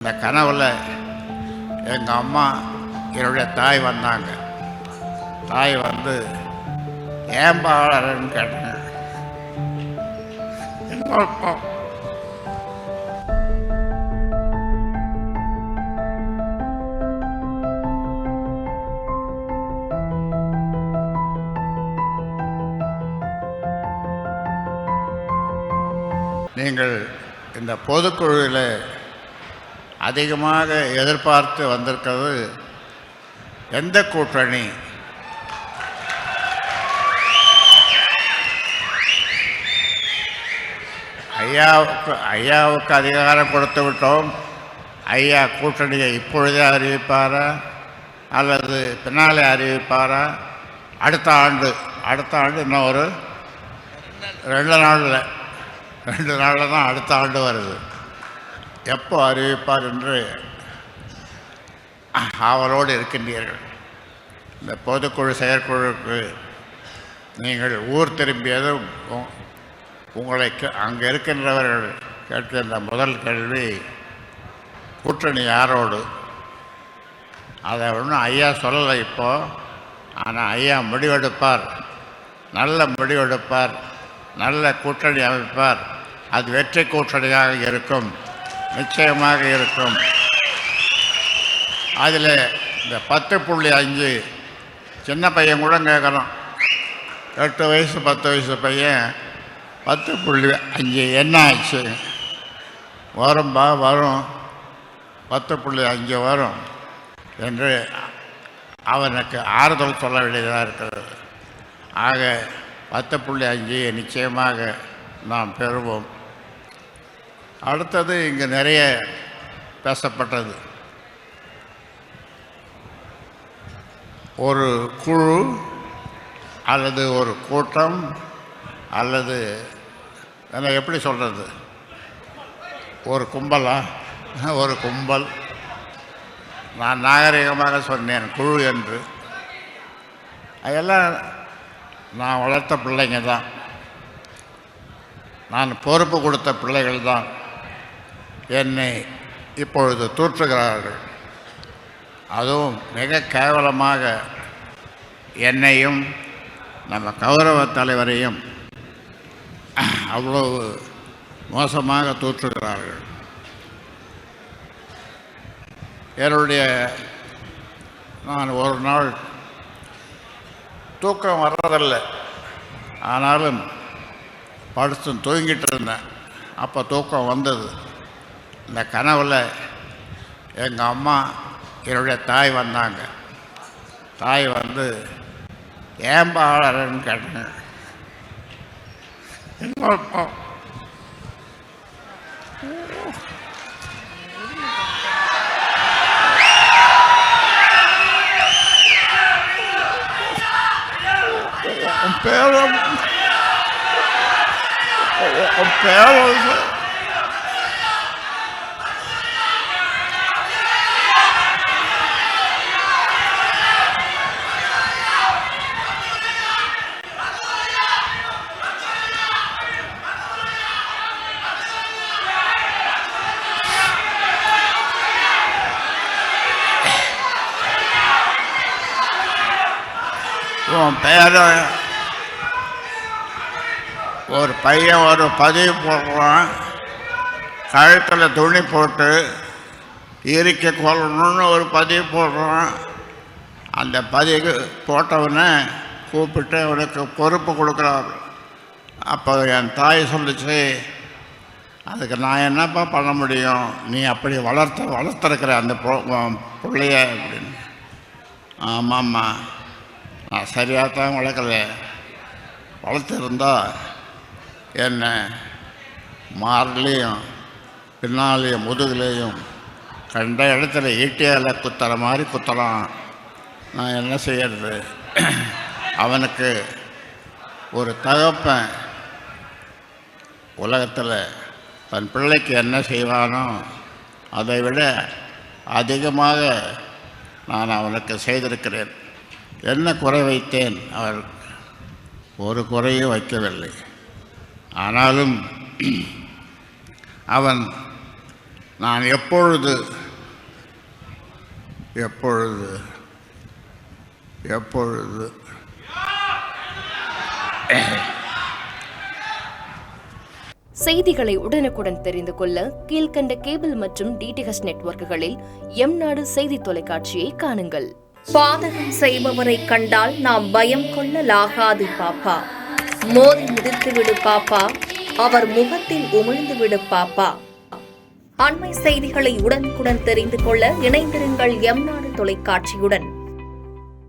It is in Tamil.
இந்த கனவில் எங்கள் அம்மா என்னுடைய தாய் வந்தாங்க. தாய் வந்து ஏன்பா அழறன்னு கேட்டாங்க. நீங்கள் இந்த பொதுக்குழுவில் அதிகமாக எதிர்பார்த்து வந்திருக்கிறது எந்த கூட்டணி? ஐயாவுக்கு அதிகாரம் கொடுத்து விட்டோம். ஐயா கூட்டணியை இப்பொழுதே அறிவிப்பாரா அல்லது பின்னாலே அறிவிப்பாரா? அடுத்த ஆண்டு இன்னும் ஒரு 2 நாளில் தான் அடுத்த ஆண்டு வருது. எப்போ அறிவிப்பார் என்று அவரோடு இருக்கின்றீர்கள். இந்த பொதுக்குழு செயற்குழுக்கு நீங்கள் ஊர் திரும்பியதும் உங்களை அங்கே இருக்கின்றவர்கள் கேட்கின்ற முதல் கேள்வி, கூட்டணி யாரோடு? அதை ஒன்றும் ஐயா சொல்லலை இப்போ. ஆனால் ஐயா முடிவெடுப்பார், நல்ல முடிவெடுப்பார், நல்ல கூட்டணி அமைப்பார். அது வெற்றி கூட்டணியாக இருக்கும், நிச்சயமாக இருக்கும். அதில் இந்த 10.5 சின்ன பையன் கூட கேட்குறான். 8 வயசு 10 வயசு பையன் 10.5 என்ன ஆச்சு? வரும்பா வரும், 10.5 வரும் என்று அவனுக்கு ஆறுதல் சொல்ல வேண்டியதாக இருக்கிறது. ஆக 10.5 நிச்சயமாக நாம் பெறுவோம். அடுத்தது இங்கு நிறைய பேசப்பட்டது. ஒரு குழு அல்லது ஒரு கூட்டம் அல்லது என்ன எப்படி சொல்கிறது, ஒரு கும்பலா? ஒரு கும்பல். நான் நாகரிகமாக சொன்னேன் குழு என்று. அதெல்லாம் நான் வளர்த்த பிள்ளைங்க தான், நான் பொறுப்பு கொடுத்த பிள்ளைகள் தான் என்னை இப்பொழுது தூற்றுகிறார்கள். அதுவும் மிக கேவலமாக என்னையும் நம்ம கௌரவ தலைவரையும் அவ்வளவு மோசமாக தூற்றுகிறார்கள். நான் ஒரு நாள் தூக்கம் வர்றதில்லை, ஆனாலும் படுத்து தூங்கிட்டு இருந்தேன். அப்போ தூக்கம் வந்தது. இந்த கனவில் எங்கள் அம்மா என்னுடைய தாய் வந்தாங்க. தாய் வந்து ஏன்பா அழறன்னு கேட்டாங்க. ஒரு பையன் ஒரு பதிவு போடுறான், கழுத்தில் துணி போட்டு இறுக்கி கொள்ளணும்னு ஒரு பதிவு போடுறான். அந்த பதிவு போட்டவனை கூப்பிட்டு அவனுக்கு பொறுப்பு கொடுக்குறாரு. அப்போ என் தாய் சொல்லிச்சு, அதுக்கு நான் என்னப்பா பண்ண முடியும், நீ அப்படி வளர்த்துருக்கிற அந்த பிள்ளைய அப்படின்னு. ஆமாம்மா, நான் சரியாக தான் வளர்த்துருந்தா என்ன மார்லேயும் பின்னாலேயும் முதுகுலேயும் கண்ட இடத்துல ஈட்டியால் குத்துற மாதிரி குத்தலாம். நான் என்ன செய்யறது? அவனுக்கு ஒரு தகப்பன் உலகத்தில் தன் பிள்ளைக்கு என்ன செய்வானோ அதை விட அதிகமாக நான் அவனுக்கு செய்திருக்கிறேன். என்ன குறை வைத்தேன்? அவர் ஒரு குறையும் வைக்கவில்லை. ஆனாலும் அவன் நான் எப்பொழுது செய்திகளை உடனுக்குடன் தெரிந்து கொள்ள கீழ்கண்ட கேபிள் மற்றும் டிடிஎச் நெட்வொர்க்குகளில் எம்நாடு செய்தி தொலைக்காட்சியை காணுங்கள். பாதகம் செய்பவரை கண்டால் நாம் பயம் கொள்ளலாகாது பாப்பா. மோதி மிதித்து விடு பாப்பா, அவர் முகத்தில் உமிழ்ந்து விடு பாப்பா. அண்மை செய்திகளை உடனுக்குடன் தெரிந்து கொள்ள இணைந்திருங்கள் எம்நாடு தொலைக்காட்சியுடன்.